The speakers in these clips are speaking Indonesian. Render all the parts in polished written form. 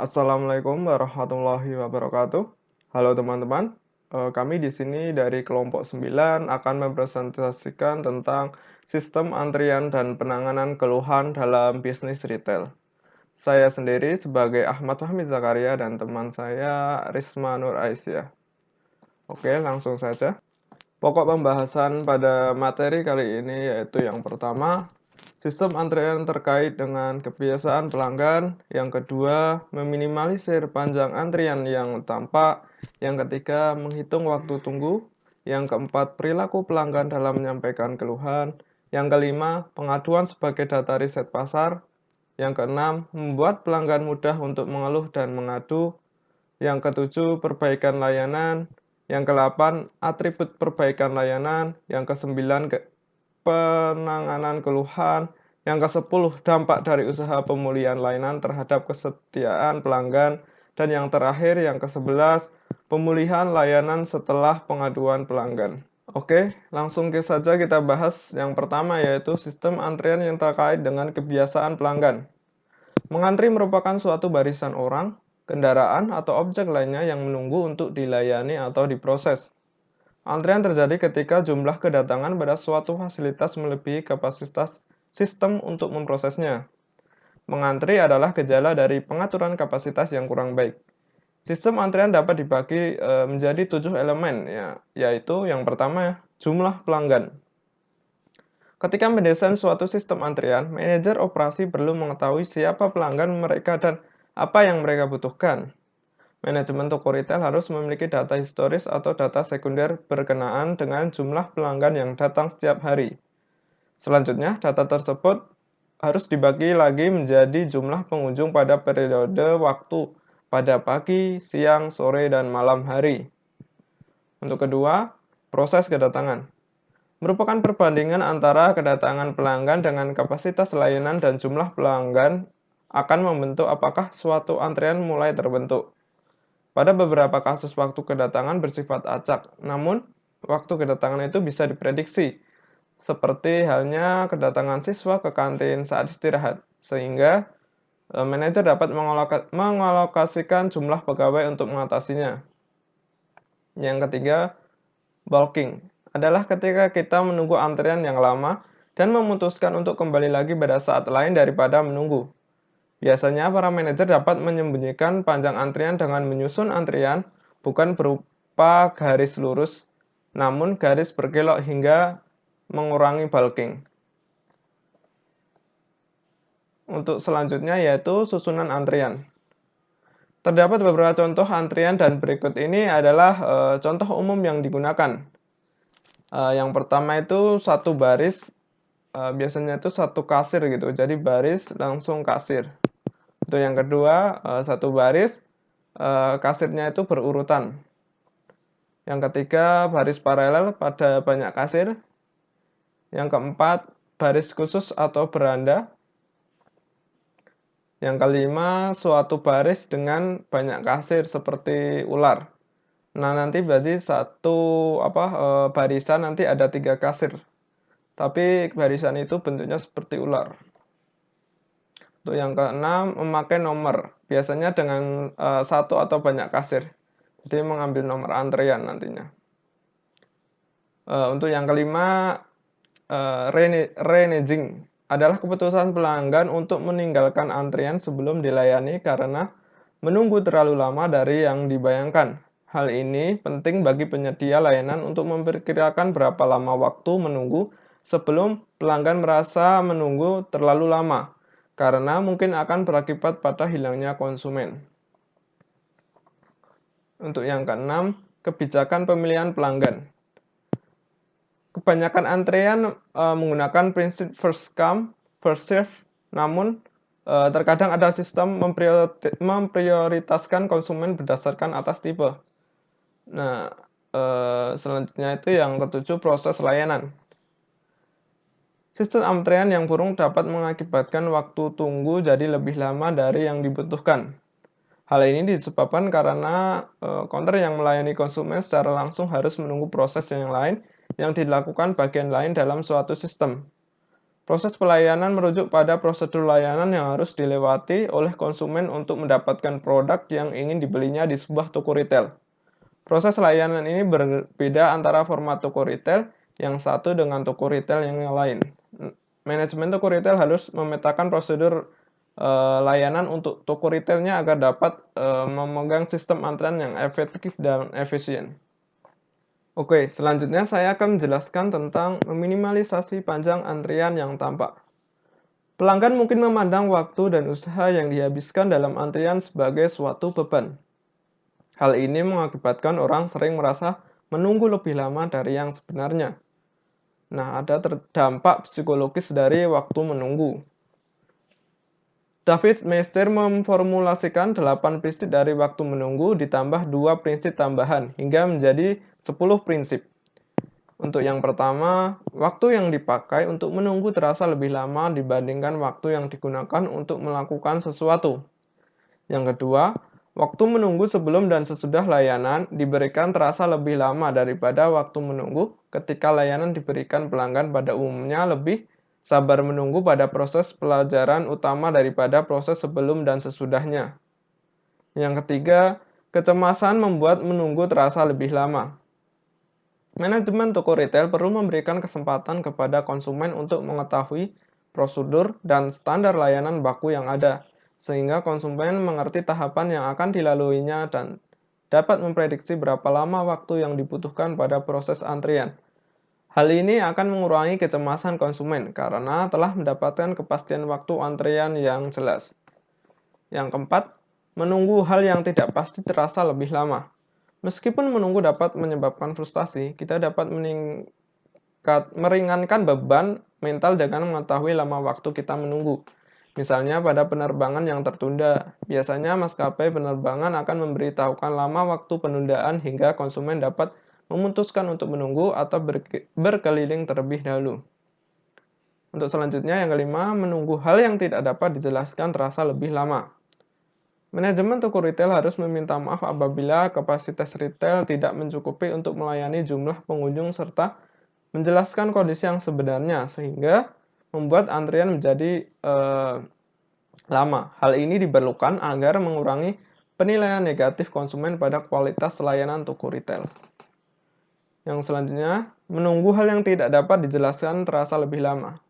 Assalamualaikum warahmatullahi wabarakatuh. Halo teman-teman, kami di sini dari kelompok 9 akan mempresentasikan tentang sistem antrian dan penanganan keluhan dalam bisnis retail. Saya sendiri sebagai Ahmad Fahmi Zakaria dan teman saya Risma Nur Aisyah. Oke, langsung saja. Pokok pembahasan pada materi kali ini yaitu yang pertama, sistem antrean terkait dengan kebiasaan pelanggan. Yang kedua, meminimalisir panjang antrian yang tampak. Yang ketiga, menghitung waktu tunggu. Yang keempat, perilaku pelanggan dalam menyampaikan keluhan. Yang kelima, pengaduan sebagai data riset pasar. Yang keenam, membuat pelanggan mudah untuk mengeluh dan mengadu. Yang ketujuh, perbaikan layanan. Yang kedelapan, atribut perbaikan layanan. Yang kesembilan, penanganan keluhan. Yang kesepuluh, dampak dari usaha pemulihan layanan terhadap kesetiaan pelanggan. Dan yang terakhir, yang ke-11, pemulihan layanan setelah pengaduan pelanggan. Oke, langsung saja kita bahas yang pertama yaitu sistem antrian yang terkait dengan kebiasaan pelanggan. Mengantri merupakan suatu barisan orang, kendaraan, atau objek lainnya yang menunggu untuk dilayani atau diproses. Antrian terjadi ketika jumlah kedatangan pada suatu fasilitas melebihi kapasitas sistem untuk memprosesnya. Mengantri adalah gejala dari pengaturan kapasitas yang kurang baik. Sistem antrian dapat dibagi menjadi 7 elemen, yaitu yang pertama, jumlah pelanggan. Ketika mendesain suatu sistem antrian, manajer operasi perlu mengetahui siapa pelanggan mereka dan apa yang mereka butuhkan. Manajemen toko retail harus memiliki data historis atau data sekunder berkenaan dengan jumlah pelanggan yang datang setiap hari. Selanjutnya, data tersebut harus dibagi lagi menjadi jumlah pengunjung pada periode waktu pada pagi, siang, sore, dan malam hari. Untuk kedua, proses kedatangan merupakan perbandingan antara kedatangan pelanggan dengan kapasitas layanan dan jumlah pelanggan akan membentuk apakah suatu antrian mulai terbentuk. Pada beberapa kasus waktu kedatangan bersifat acak, namun waktu kedatangan itu bisa diprediksi, seperti halnya kedatangan siswa ke kantin saat istirahat, sehingga manajer dapat mengalokasikan jumlah pegawai untuk mengatasinya. Yang ketiga, bulking adalah ketika kita menunggu antrian yang lama dan memutuskan untuk kembali lagi pada saat lain daripada menunggu. Biasanya para manajer dapat menyembunyikan panjang antrian dengan menyusun antrian bukan berupa garis lurus, namun garis berkelok hingga mengurangi bulking. Untuk selanjutnya yaitu susunan antrian. Terdapat beberapa contoh antrian dan berikut ini adalah contoh umum yang digunakan. Yang pertama itu satu baris, biasanya itu satu kasir gitu, jadi baris langsung kasir. Untuk yang kedua, satu baris, kasirnya itu berurutan. Yang ketiga, baris paralel pada banyak kasir. Yang keempat, baris khusus atau beranda. Yang kelima, suatu baris dengan banyak kasir seperti ular. Nah, nanti berarti barisan nanti ada 3 kasir. Tapi barisan itu bentuknya seperti ular. Untuk yang keenam, memakai nomor. Biasanya dengan satu atau banyak kasir. Jadi mengambil nomor antrian nantinya. Untuk yang kelima, reneging adalah keputusan pelanggan untuk meninggalkan antrian sebelum dilayani karena menunggu terlalu lama dari yang dibayangkan. Hal ini penting bagi penyedia layanan untuk memperkirakan berapa lama waktu menunggu sebelum pelanggan merasa menunggu terlalu lama, karena mungkin akan berakibat pada hilangnya konsumen. Untuk yang keenam, kebijakan pemilihan pelanggan. Kebanyakan antrean menggunakan prinsip first come, first serve, namun terkadang ada sistem memprioritaskan konsumen berdasarkan atas tipe. Nah, selanjutnya itu yang ketujuh, proses layanan. Sistem antrean yang buruk dapat mengakibatkan waktu tunggu jadi lebih lama dari yang dibutuhkan. Hal ini disebabkan karena counter yang melayani konsumen secara langsung harus menunggu proses yang lain yang dilakukan bagian lain dalam suatu sistem. Proses pelayanan merujuk pada prosedur layanan yang harus dilewati oleh konsumen untuk mendapatkan produk yang ingin dibelinya di sebuah toko retail. Proses layanan ini berbeda antara format toko retail yang satu dengan toko retail yang lain. Manajemen toko retail harus memetakan prosedur layanan untuk toko retailnya agar dapat memegang sistem antrian yang efektif dan efisien. Oke, selanjutnya saya akan menjelaskan tentang meminimalisasi panjang antrian yang tampak. Pelanggan mungkin memandang waktu dan usaha yang dihabiskan dalam antrian sebagai suatu beban. Hal ini mengakibatkan orang sering merasa menunggu lebih lama dari yang sebenarnya. Nah, ada dampak psikologis dari waktu menunggu. David Meister memformulasikan 8 prinsip dari waktu menunggu ditambah 2 prinsip tambahan hingga menjadi 10 prinsip. Untuk yang pertama, waktu yang dipakai untuk menunggu terasa lebih lama dibandingkan waktu yang digunakan untuk melakukan sesuatu. Yang kedua, waktu menunggu sebelum dan sesudah layanan diberikan terasa lebih lama daripada waktu menunggu ketika layanan diberikan pelanggan pada umumnya lebih sabar menunggu pada proses pelajaran utama daripada proses sebelum dan sesudahnya. Yang ketiga, kecemasan membuat menunggu terasa lebih lama. Manajemen toko retail perlu memberikan kesempatan kepada konsumen untuk mengetahui prosedur dan standar layanan baku yang ada, sehingga konsumen mengerti tahapan yang akan dilaluinya dan dapat memprediksi berapa lama waktu yang dibutuhkan pada proses antrian. Hal ini akan mengurangi kecemasan konsumen karena telah mendapatkan kepastian waktu antrian yang jelas. Yang keempat, menunggu hal yang tidak pasti terasa lebih lama. Meskipun menunggu dapat menyebabkan frustasi, kita dapat meringankan beban mental dengan mengetahui lama waktu kita menunggu. Misalnya pada penerbangan yang tertunda, biasanya maskapai penerbangan akan memberitahukan lama waktu penundaan hingga konsumen dapat memutuskan untuk menunggu atau berkeliling terlebih dahulu. Untuk selanjutnya, yang kelima, menunggu hal yang tidak dapat dijelaskan terasa lebih lama. Manajemen toko retail harus meminta maaf apabila kapasitas retail tidak mencukupi untuk melayani jumlah pengunjung serta menjelaskan kondisi yang sebenarnya sehingga membuat antrian menjadi lama. Hal ini diperlukan agar mengurangi penilaian negatif konsumen pada kualitas layanan toko retail. Yang selanjutnya, menunggu hal yang tidak dapat dijelaskan terasa lebih lama.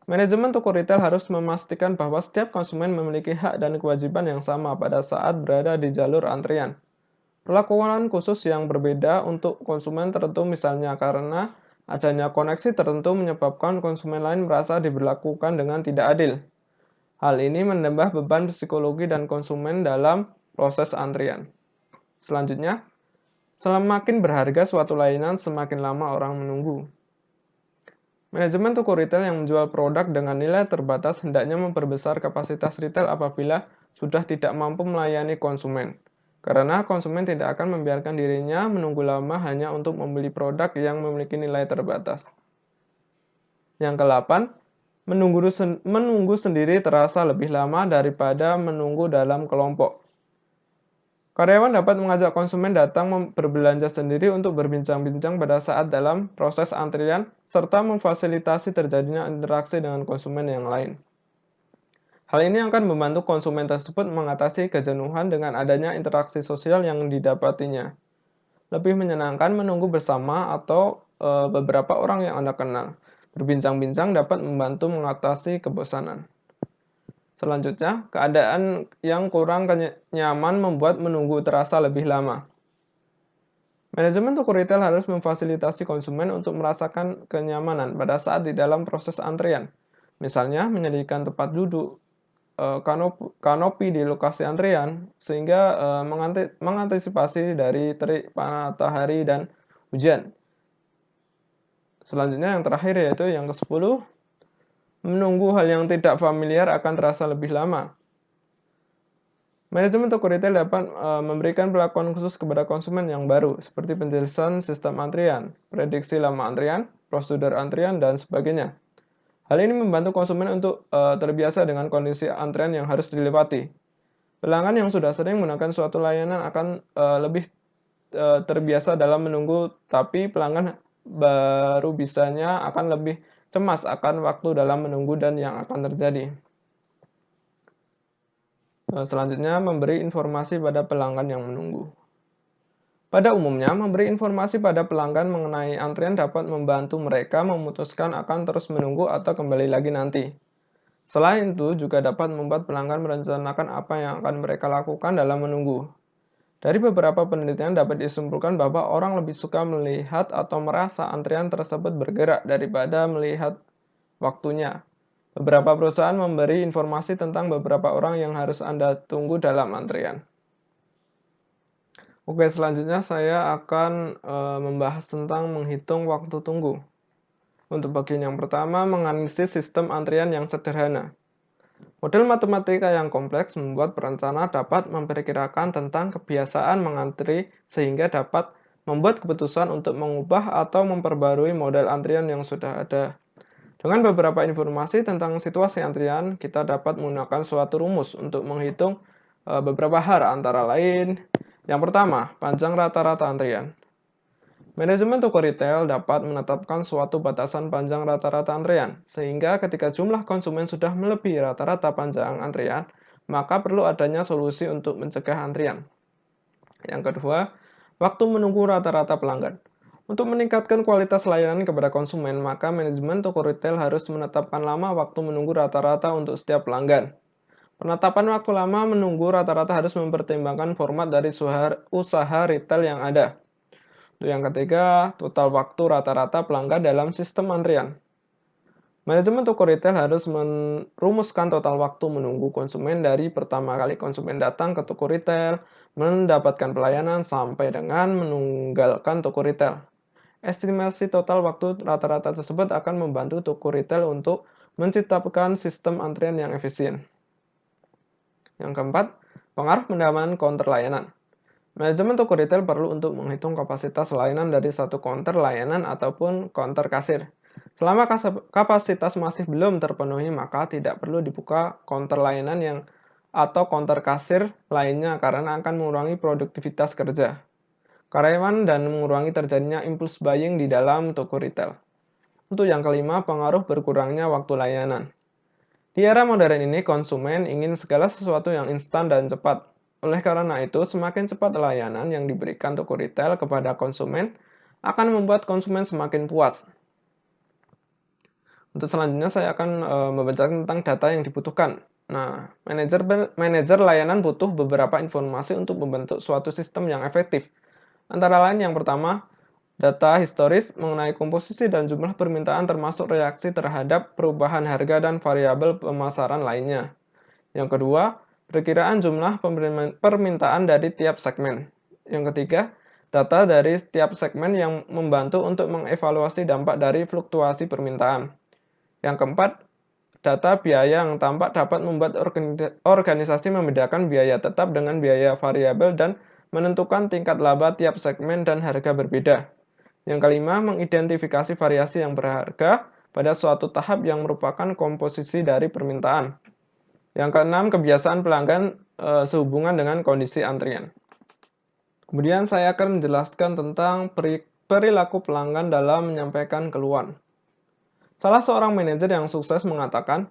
Manajemen toko retail harus memastikan bahwa setiap konsumen memiliki hak dan kewajiban yang sama pada saat berada di jalur antrian. Perlakuan khusus yang berbeda untuk konsumen tertentu misalnya karena adanya koneksi tertentu menyebabkan konsumen lain merasa diberlakukan dengan tidak adil. Hal ini menambah beban psikologi dan konsumen dalam proses antrian. Selanjutnya, semakin berharga suatu layanan, semakin lama orang menunggu. Manajemen toko retail yang menjual produk dengan nilai terbatas hendaknya memperbesar kapasitas retail apabila sudah tidak mampu melayani konsumen. Karena konsumen tidak akan membiarkan dirinya menunggu lama hanya untuk membeli produk yang memiliki nilai terbatas. Yang ke-8, menunggu sendiri terasa lebih lama daripada menunggu dalam kelompok. Karyawan dapat mengajak konsumen datang berbelanja sendiri untuk berbincang-bincang pada saat dalam proses antrian, serta memfasilitasi terjadinya interaksi dengan konsumen yang lain. Hal ini akan membantu konsumen tersebut mengatasi kejenuhan dengan adanya interaksi sosial yang didapatinya. Lebih menyenangkan menunggu bersama atau beberapa orang yang Anda kenal. Berbincang-bincang dapat membantu mengatasi kebosanan. Selanjutnya, keadaan yang kurang nyaman membuat menunggu terasa lebih lama. Manajemen toko retail harus memfasilitasi konsumen untuk merasakan kenyamanan pada saat di dalam proses antrian. Misalnya, menyediakan tempat duduk, kanopi di lokasi antrian, sehingga mengantisipasi dari terik matahari dan hujan. Selanjutnya yang terakhir yaitu yang ke-10, menunggu hal yang tidak familiar akan terasa lebih lama. Manajemen toko retail dapat memberikan perlakuan khusus kepada konsumen yang baru, seperti penjelasan sistem antrian, prediksi lama antrian, prosedur antrian, dan sebagainya. Hal ini membantu konsumen untuk terbiasa dengan kondisi antrian yang harus dilewati. Pelanggan yang sudah sering menggunakan suatu layanan akan lebih terbiasa dalam menunggu, tapi pelanggan baru bisanya akan lebih cemas akan waktu dalam menunggu dan yang akan terjadi. Selanjutnya, memberi informasi pada pelanggan yang menunggu. Pada umumnya, memberi informasi pada pelanggan mengenai antrian dapat membantu mereka memutuskan akan terus menunggu atau kembali lagi nanti. Selain itu, juga dapat membuat pelanggan merencanakan apa yang akan mereka lakukan dalam menunggu. Dari beberapa penelitian dapat disimpulkan bahwa orang lebih suka melihat atau merasa antrian tersebut bergerak daripada melihat waktunya. Beberapa perusahaan memberi informasi tentang beberapa orang yang harus Anda tunggu dalam antrian. Oke, selanjutnya saya akan membahas tentang menghitung waktu tunggu. Untuk bagian yang pertama, menganalisis sistem antrian yang sederhana. Model matematika yang kompleks membuat perencana dapat memperkirakan tentang kebiasaan mengantri sehingga dapat membuat keputusan untuk mengubah atau memperbarui model antrian yang sudah ada. Dengan beberapa informasi tentang situasi antrian, kita dapat menggunakan suatu rumus untuk menghitung beberapa hal antara lain. Yang pertama, panjang rata-rata antrian. Manajemen toko retail dapat menetapkan suatu batasan panjang rata-rata antrian, sehingga ketika jumlah konsumen sudah melebihi rata-rata panjang antrian, maka perlu adanya solusi untuk mencegah antrian. Yang kedua, waktu menunggu rata-rata pelanggan. Untuk meningkatkan kualitas layanan kepada konsumen, maka manajemen toko retail harus menetapkan lama waktu menunggu rata-rata untuk setiap pelanggan. Penetapan waktu lama menunggu rata-rata harus mempertimbangkan format dari usaha retail yang ada. Untuk yang ketiga, total waktu rata-rata pelanggan dalam sistem antrian. Manajemen toko retail harus merumuskan total waktu menunggu konsumen dari pertama kali konsumen datang ke toko retail, mendapatkan pelayanan, sampai dengan meninggalkan toko retail. Estimasi total waktu rata-rata tersebut akan membantu toko retail untuk menciptakan sistem antrian yang efisien. Yang keempat, pengaruh penambahan counter layanan. Manajemen toko retail perlu untuk menghitung kapasitas layanan dari satu counter layanan ataupun counter kasir. Selama kapasitas masih belum terpenuhi, maka tidak perlu dibuka counter layanan atau counter kasir lainnya karena akan mengurangi produktivitas kerja karyawan dan mengurangi terjadinya impulse buying di dalam toko retail. Untuk yang kelima, pengaruh berkurangnya waktu layanan. Di era modern ini, konsumen ingin segala sesuatu yang instan dan cepat. Oleh karena itu, semakin cepat layanan yang diberikan toko retail kepada konsumen akan membuat konsumen semakin puas. Untuk selanjutnya, saya akan membacakan tentang data yang dibutuhkan. Nah, manajer layanan butuh beberapa informasi untuk membentuk suatu sistem yang efektif. Antara lain yang pertama, data historis mengenai komposisi dan jumlah permintaan termasuk reaksi terhadap perubahan harga dan variabel pemasaran lainnya. Yang kedua, perkiraan jumlah permintaan dari tiap segmen. Yang ketiga, data dari setiap segmen yang membantu untuk mengevaluasi dampak dari fluktuasi permintaan. Yang keempat, data biaya yang tampak dapat membuat organisasi membedakan biaya tetap dengan biaya variabel dan menentukan tingkat laba tiap segmen dan harga berbeda. Yang kelima, mengidentifikasi variasi yang berharga pada suatu tahap yang merupakan komposisi dari permintaan. Yang keenam, kebiasaan pelanggan sehubungan dengan kondisi antrian. Kemudian saya akan menjelaskan tentang perilaku pelanggan dalam menyampaikan keluhan. Salah seorang manajer yang sukses mengatakan,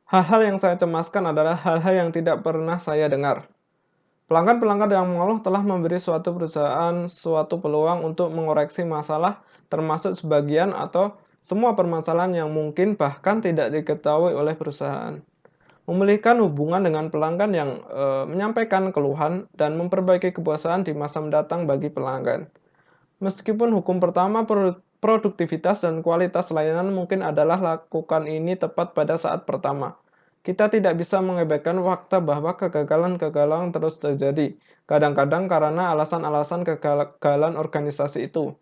hal-hal yang saya cemaskan adalah hal-hal yang tidak pernah saya dengar. Pelanggan-pelanggan yang mengeluh telah memberi suatu perusahaan suatu peluang untuk mengoreksi masalah, termasuk sebagian atau semua permasalahan yang mungkin bahkan tidak diketahui oleh perusahaan. Memulihkan hubungan dengan pelanggan yang menyampaikan keluhan dan memperbaiki kepuasan di masa mendatang bagi pelanggan. Meskipun hukum pertama produktivitas dan kualitas layanan mungkin adalah lakukan ini tepat pada saat pertama. Kita tidak bisa mengabaikan fakta bahwa kegagalan-kegagalan terus terjadi, kadang-kadang karena alasan-alasan kegagalan organisasi itu.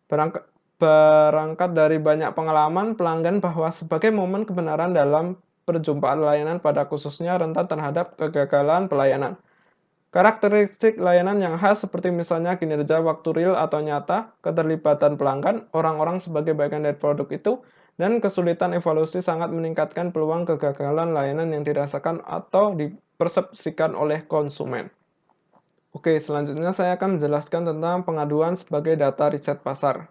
Berangkat dari banyak pengalaman pelanggan bahwa sebagai momen kebenaran dalam perjumpaan layanan pada khususnya rentan terhadap kegagalan pelayanan. Karakteristik layanan yang khas seperti misalnya kinerja waktu real atau nyata, keterlibatan pelanggan, orang-orang sebagai bagian dari produk itu, dan kesulitan evaluasi sangat meningkatkan peluang kegagalan layanan yang dirasakan atau dipersepsikan oleh konsumen. Oke, selanjutnya saya akan menjelaskan tentang pengaduan sebagai data riset pasar.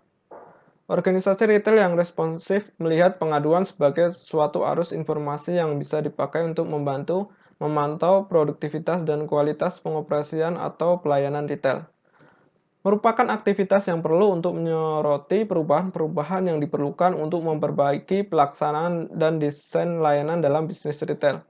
Organisasi retail yang responsif melihat pengaduan sebagai suatu arus informasi yang bisa dipakai untuk membantu memantau produktivitas dan kualitas pengoperasian atau pelayanan retail. Merupakan aktivitas yang perlu untuk menyoroti perubahan-perubahan yang diperlukan untuk memperbaiki pelaksanaan dan desain layanan dalam bisnis retail.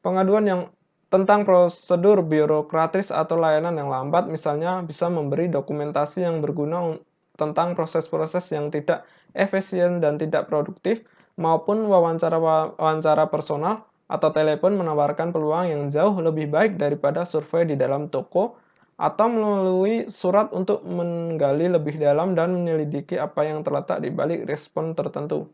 Pengaduan yang tentang prosedur birokratis atau layanan yang lambat misalnya bisa memberi dokumentasi yang berguna tentang proses-proses yang tidak efisien dan tidak produktif, maupun wawancara personal atau telepon menawarkan peluang yang jauh lebih baik daripada survei di dalam toko, atau melalui surat untuk menggali lebih dalam dan menyelidiki apa yang terletak di balik respon tertentu.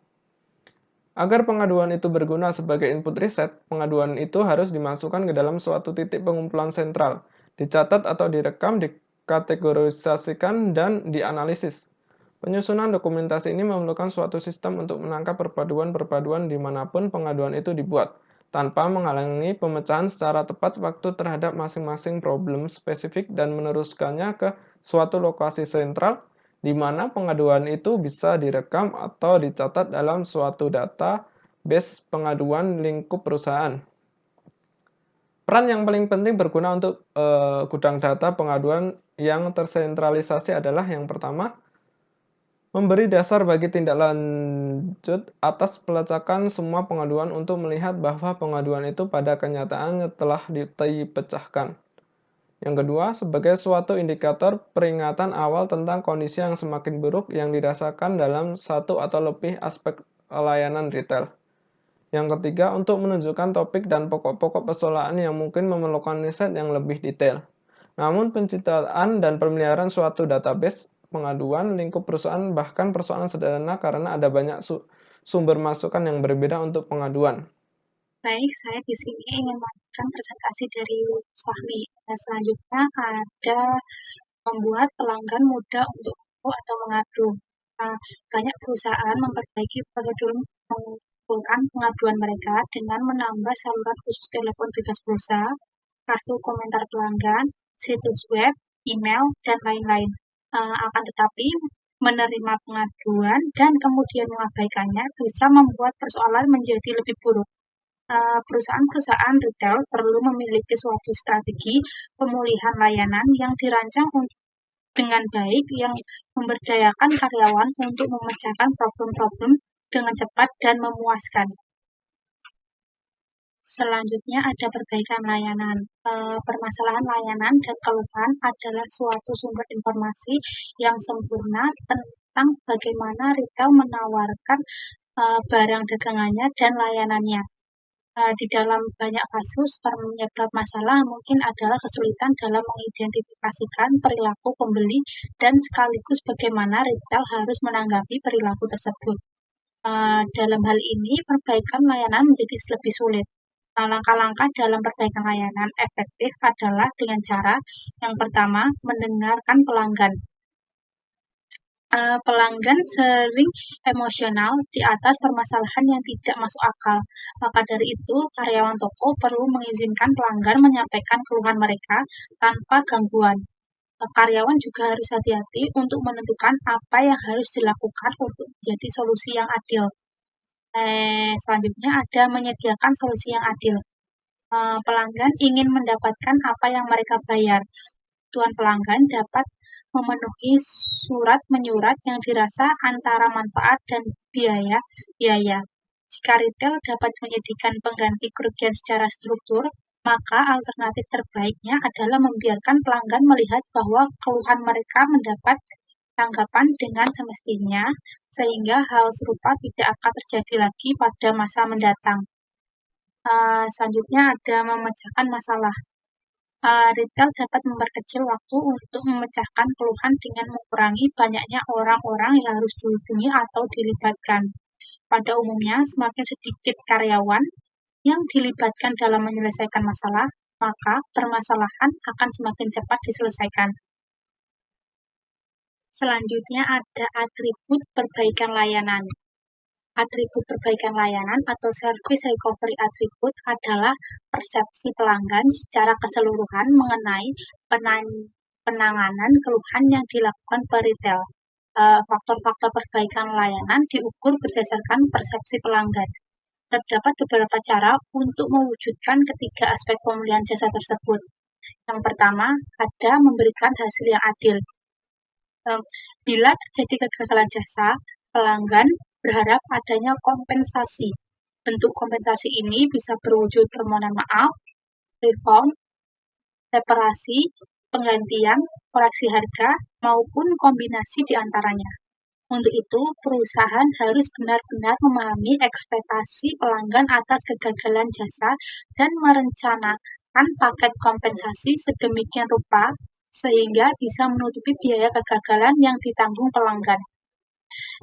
Agar pengaduan itu berguna sebagai input riset, pengaduan itu harus dimasukkan ke dalam suatu titik pengumpulan sentral, dicatat atau direkam, dikategorisasikan, dan dianalisis. Penyusunan dokumentasi ini memerlukan suatu sistem untuk menangkap perpaduan-perpaduan dimanapun pengaduan itu dibuat, tanpa menghalangi pemecahan secara tepat waktu terhadap masing-masing problem spesifik dan meneruskannya ke suatu lokasi sentral di mana pengaduan itu bisa direkam atau dicatat dalam suatu database pengaduan lingkup perusahaan. Peran yang paling penting berguna untuk gudang data pengaduan yang tersentralisasi adalah yang pertama, memberi dasar bagi tindak lanjut atas pelacakan semua pengaduan untuk melihat bahwa pengaduan itu pada kenyataannya telah dipecahkan. Yang kedua, sebagai suatu indikator peringatan awal tentang kondisi yang semakin buruk yang dirasakan dalam satu atau lebih aspek layanan retail. Yang ketiga, untuk menunjukkan topik dan pokok-pokok persoalan yang mungkin memerlukan riset yang lebih detail. Namun, penciptaan dan pemeliharaan suatu database pengaduan lingkup perusahaan bahkan persoalan sederhana karena ada banyak sumber masukan yang berbeda untuk pengaduan. Baik, saya di sini ingin melanjutkan presentasi dari Fahmi. Nah, selanjutnya ada membuat pelanggan mudah untuk atau mengadu. Nah, banyak perusahaan memperbaiki prosedur mengumpulkan pengaduan mereka dengan menambah saluran khusus telepon bebas pulsa, kartu komentar pelanggan, situs web, email, dan lain-lain. Akan tetapi, menerima pengaduan dan kemudian mengabaikannya bisa membuat persoalan menjadi lebih buruk. Perusahaan-perusahaan retail perlu memiliki suatu strategi pemulihan layanan yang dirancang dengan baik yang memberdayakan karyawan untuk memecahkan problem-problem dengan cepat dan memuaskan. Selanjutnya ada perbaikan layanan. Permasalahan layanan dan keluhan adalah suatu sumber informasi yang sempurna tentang bagaimana retail menawarkan barang dagangannya dan layanannya. Di dalam banyak kasus, penyebab masalah mungkin adalah kesulitan dalam mengidentifikasikan perilaku pembeli dan sekaligus bagaimana retail harus menanggapi perilaku tersebut. Dalam hal ini, perbaikan layanan menjadi lebih sulit. Langkah-langkah dalam perbaikan layanan efektif adalah dengan cara yang pertama, mendengarkan pelanggan. Pelanggan sering emosional di atas permasalahan yang tidak masuk akal. Maka dari itu, karyawan toko perlu mengizinkan pelanggan menyampaikan keluhan mereka tanpa gangguan. Karyawan juga harus hati-hati untuk menentukan apa yang harus dilakukan untuk menjadi solusi yang adil. Selanjutnya ada menyediakan solusi yang adil. Pelanggan ingin mendapatkan apa yang mereka bayar. Kebutuhan pelanggan dapat memenuhi surat menyurat yang dirasa antara manfaat dan biaya. Jika retail dapat menyediakan pengganti kerugian secara struktur, maka alternatif terbaiknya adalah membiarkan pelanggan melihat bahwa keluhan mereka mendapat tanggapan dengan semestinya, sehingga hal serupa tidak akan terjadi lagi pada masa mendatang. Selanjutnya ada memecahkan masalah. Retail dapat memperkecil waktu untuk memecahkan keluhan dengan mengurangi banyaknya orang-orang yang harus dihubungi atau dilibatkan. Pada umumnya, semakin sedikit karyawan yang dilibatkan dalam menyelesaikan masalah, maka permasalahan akan semakin cepat diselesaikan. Selanjutnya ada atribut perbaikan layanan. Atribut perbaikan layanan atau service recovery attribute adalah persepsi pelanggan secara keseluruhan mengenai penanganan keluhan yang dilakukan per retail. Faktor-faktor perbaikan layanan diukur berdasarkan persepsi pelanggan. Terdapat beberapa cara untuk mewujudkan ketiga aspek pemulihan jasa tersebut. Yang pertama, ada memberikan hasil yang adil. Bila terjadi kegagalan jasa, pelanggan berharap adanya kompensasi. Bentuk kompensasi ini bisa berwujud permohonan maaf, refund, reparasi, penggantian, koreksi harga, maupun kombinasi di antaranya. Untuk itu, perusahaan harus benar-benar memahami ekspektasi pelanggan atas kegagalan jasa dan merencanakan paket kompensasi sedemikian rupa sehingga bisa menutupi biaya kegagalan yang ditanggung pelanggan.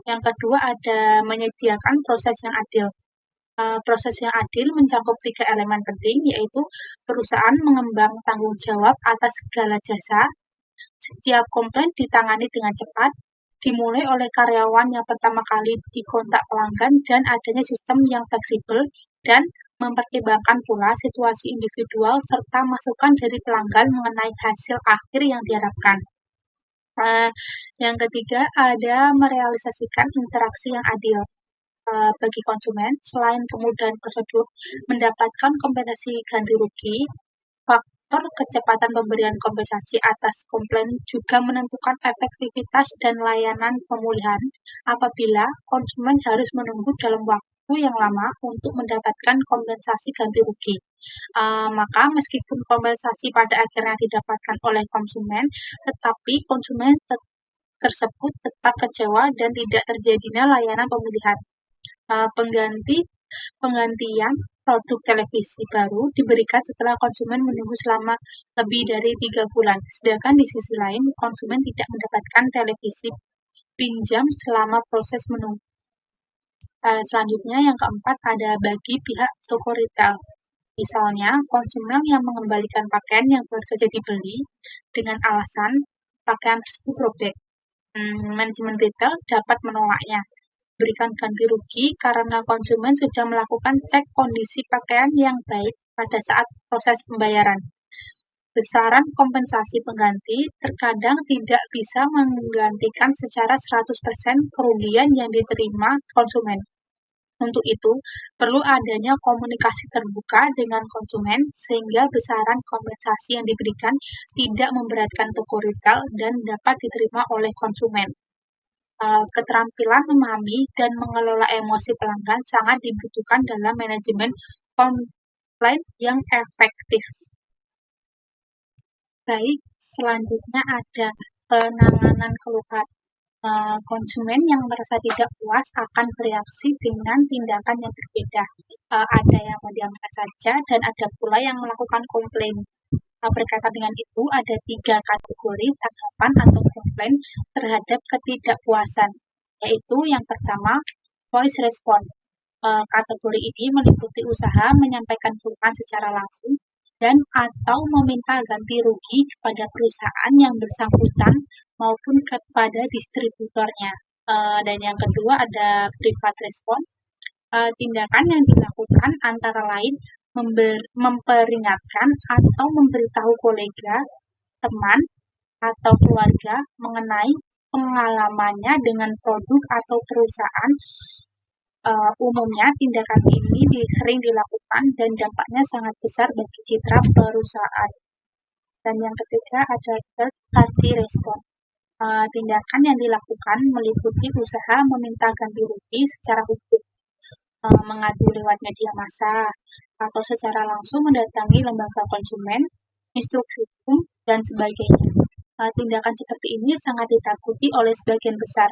Yang kedua ada menyediakan proses yang adil. Proses yang adil mencakup 3 elemen penting, yaitu perusahaan mengembang tanggung jawab atas segala jasa, setiap komplain ditangani dengan cepat, dimulai oleh karyawan yang pertama kali dikontak pelanggan, dan adanya sistem yang fleksibel, dan mempertimbangkan pula situasi individual serta masukan dari pelanggan mengenai hasil akhir yang diharapkan. Yang ketiga ada merealisasikan interaksi yang adil. Bagi konsumen, selain kemudahan prosedur mendapatkan kompensasi ganti rugi, faktor kecepatan pemberian kompensasi atas komplain juga menentukan efektivitas dan layanan pemulihan apabila konsumen harus menunggu dalam waktu yang lama untuk mendapatkan kompensasi ganti rugi. Maka meskipun kompensasi pada akhirnya didapatkan oleh konsumen, tetapi konsumen tersebut tetap kecewa dan tidak terjadinya layanan pemulihan. Penggantian produk televisi baru diberikan setelah konsumen menunggu selama lebih dari 3 bulan. Sedangkan di sisi lain, konsumen tidak mendapatkan televisi pinjam selama proses menunggu. Selanjutnya yang keempat ada bagi pihak toko retail. Misalnya, konsumen yang mengembalikan pakaian yang baru saja dibeli dengan alasan pakaian tersebut robek. Manajemen retail dapat menolaknya, berikan ganti rugi karena konsumen sudah melakukan cek kondisi pakaian yang baik pada saat proses pembayaran. Besaran kompensasi pengganti terkadang tidak bisa menggantikan secara 100% kerugian yang diterima konsumen. Untuk itu, perlu adanya komunikasi terbuka dengan konsumen sehingga besaran kompensasi yang diberikan tidak memberatkan toko retail dan dapat diterima oleh konsumen. Keterampilan memahami dan mengelola emosi pelanggan sangat dibutuhkan dalam manajemen komplain yang efektif. Baik, selanjutnya ada penanganan keluhan. Konsumen yang merasa tidak puas akan bereaksi dengan tindakan yang berbeda. Ada yang mendiamkan saja dan ada pula yang melakukan komplain. Berkaitan dengan itu, ada 3 kategori tanggapan atau komplain terhadap ketidakpuasan, yaitu yang pertama, voice response. Kategori ini meliputi usaha menyampaikan keluhan secara langsung dan atau meminta ganti rugi kepada perusahaan yang bersangkutan maupun kepada distributornya. Dan yang kedua ada private response. Tindakan yang dilakukan antara lain memperingatkan atau memberitahu kolega, teman, atau keluarga mengenai pengalamannya dengan produk atau perusahaan. Umumnya tindakan ini sering dilakukan dan dampaknya sangat besar bagi citra perusahaan. Dan yang ketiga ada third party response. Tindakan yang dilakukan meliputi usaha meminta ganti rugi secara hukum, mengadu lewat media massa, atau secara langsung mendatangi lembaga konsumen, instruksi hukum, dan sebagainya. Tindakan seperti ini sangat ditakuti oleh sebagian besar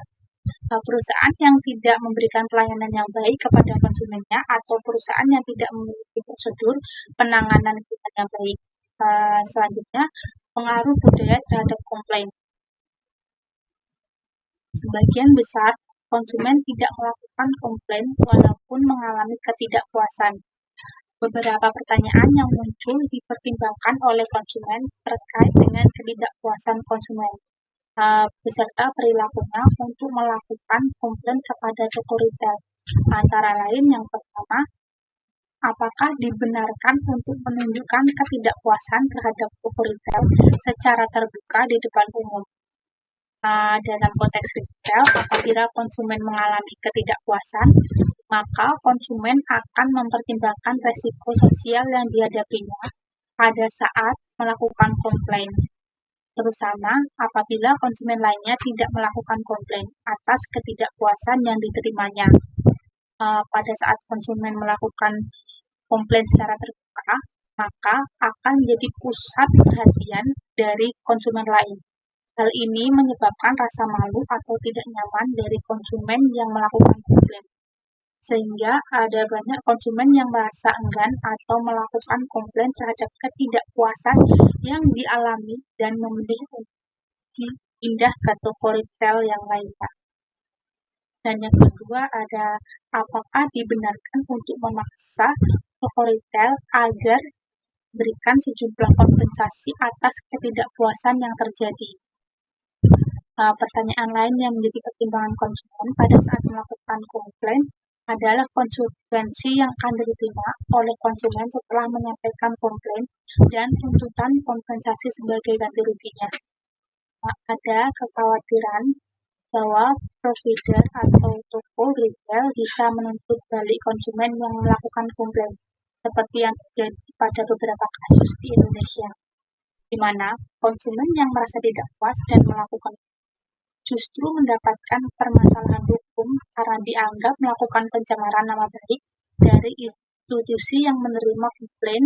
perusahaan yang tidak memberikan pelayanan yang baik kepada konsumennya atau perusahaan yang tidak memiliki prosedur penanganan yang baik. Selanjutnya, pengaruh budaya terhadap komplain. Sebagian besar konsumen tidak melakukan komplain walaupun mengalami ketidakpuasan. Beberapa pertanyaan yang muncul dipertimbangkan oleh konsumen terkait dengan ketidakpuasan konsumen, beserta perilakunya untuk melakukan komplain kepada toko retail. Antara lain yang pertama, apakah dibenarkan untuk menunjukkan ketidakpuasan terhadap toko retail secara terbuka di depan umum? Dalam konteks retail, apabila konsumen mengalami ketidakpuasan, maka konsumen akan mempertimbangkan resiko sosial yang dihadapinya pada saat melakukan komplain, terutama apabila konsumen lainnya tidak melakukan komplain atas ketidakpuasan yang diterimanya. Pada saat konsumen melakukan komplain secara terbuka, maka akan menjadi pusat perhatian dari konsumen lain. Hal ini menyebabkan rasa malu atau tidak nyaman dari konsumen yang melakukan komplain, sehingga ada banyak konsumen yang merasa enggan atau melakukan komplain terhadap ketidakpuasan yang dialami dan memilih untuk pindah ke toko retail yang lainnya. Dan yang kedua ada, apakah dibenarkan untuk memaksa toko retail agar berikan sejumlah kompensasi atas ketidakpuasan yang terjadi. Pertanyaan lain yang menjadi pertimbangan konsumen pada saat melakukan komplain adalah konsekuensi yang akan diterima oleh konsumen setelah menyampaikan komplain dan tuntutan kompensasi sebagai ganti ruginya. Ada kekhawatiran bahwa provider atau toko retail bisa menuntut balik konsumen yang melakukan komplain, seperti yang terjadi pada beberapa kasus di Indonesia, di mana konsumen yang merasa tidak puas dan melakukan justru mendapatkan permasalahan hukum karena dianggap melakukan pencemaran nama baik dari institusi yang menerima komplain.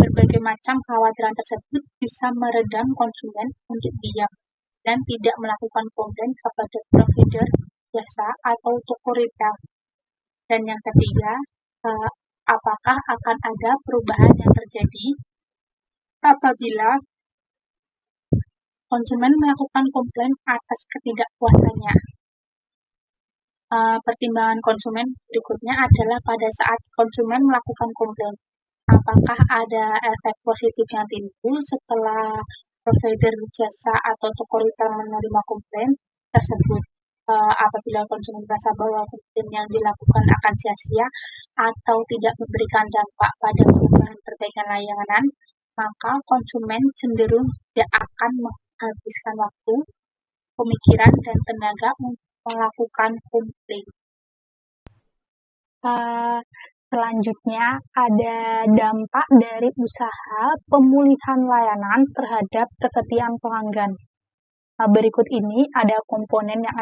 Berbagai macam kekhawatiran tersebut bisa meredam konsumen untuk diam dan tidak melakukan komplain kepada provider jasa atau toko retail. Dan yang ketiga, apakah akan ada perubahan yang terjadi apabila konsumen melakukan komplain atas ketidakpuasannya. Pertimbangan konsumen berikutnya adalah pada saat konsumen melakukan komplain, apakah ada efek positif yang timbul setelah provider jasa atau toko retail menerima komplain tersebut. Apabila konsumen merasa bahwa komplain yang dilakukan akan sia-sia atau tidak memberikan dampak pada perubahan perbaikan layanan, maka konsumen cenderung tidak akan menghabiskan waktu, pemikiran, dan tenaga untuk melakukan komplain. Selanjutnya ada dampak dari usaha pemulihan layanan terhadap kesetiaan pelanggan. Berikut ini ada komponen yang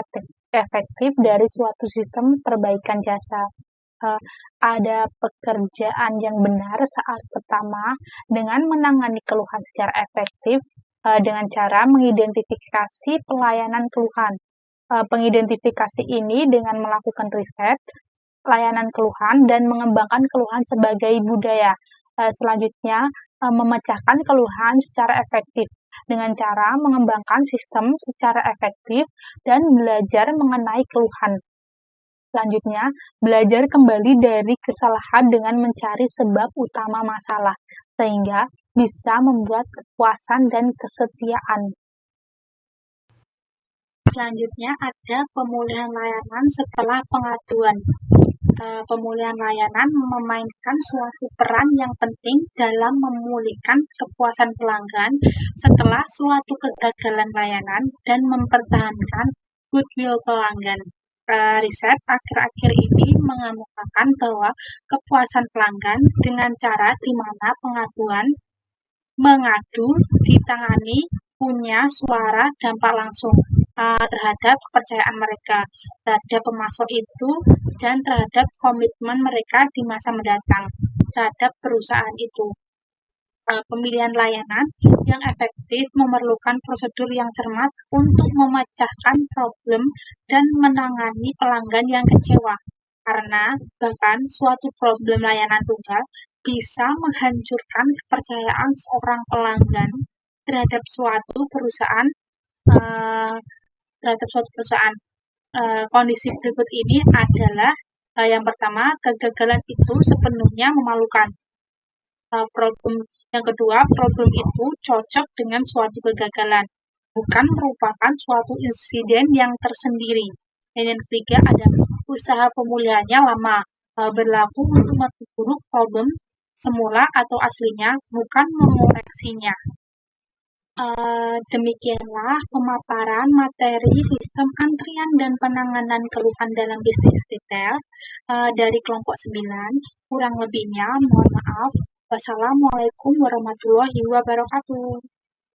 efektif dari suatu sistem perbaikan jasa. Ada pekerjaan yang benar saat pertama dengan menangani keluhan secara efektif dengan cara mengidentifikasi pelayanan keluhan. Pengidentifikasi ini dengan melakukan riset layanan keluhan dan mengembangkan keluhan sebagai budaya. Selanjutnya, memecahkan keluhan secara efektif dengan cara mengembangkan sistem secara efektif dan belajar mengenai keluhan. Selanjutnya, belajar kembali dari kesalahan dengan mencari sebab utama masalah, sehingga bisa membuat kepuasan dan kesetiaan. Selanjutnya ada pemulihan layanan setelah pengaduan. Pemulihan layanan memainkan suatu peran yang penting dalam memulihkan kepuasan pelanggan setelah suatu kegagalan layanan dan mempertahankan goodwill pelanggan. Riset akhir-akhir ini mengemukakan bahwa kepuasan pelanggan dengan cara di mana mengadu ditangani punya suara dampak langsung terhadap kepercayaan mereka terhadap pemasok itu dan terhadap komitmen mereka di masa mendatang terhadap perusahaan itu. Pemilihan layanan yang efektif memerlukan prosedur yang cermat untuk memecahkan problem dan menangani pelanggan yang kecewa, karena bahkan suatu problem layanan tunggal bisa menghancurkan kepercayaan seorang pelanggan terhadap suatu perusahaan. Kondisi berikut ini adalah yang pertama, kegagalan itu sepenuhnya memalukan. Yang kedua, problem itu cocok dengan suatu kegagalan, bukan merupakan suatu insiden yang tersendiri. Dan yang ketiga ada usaha pemulihannya lama, berlaku untuk memperburuk problem semula atau aslinya, bukan mengoreksinya. Demikianlah pemaparan materi sistem antrian dan penanganan keluhan dalam bisnis retail dari kelompok 9. Kurang lebihnya, mohon maaf. Wassalamualaikum warahmatullahi wabarakatuh.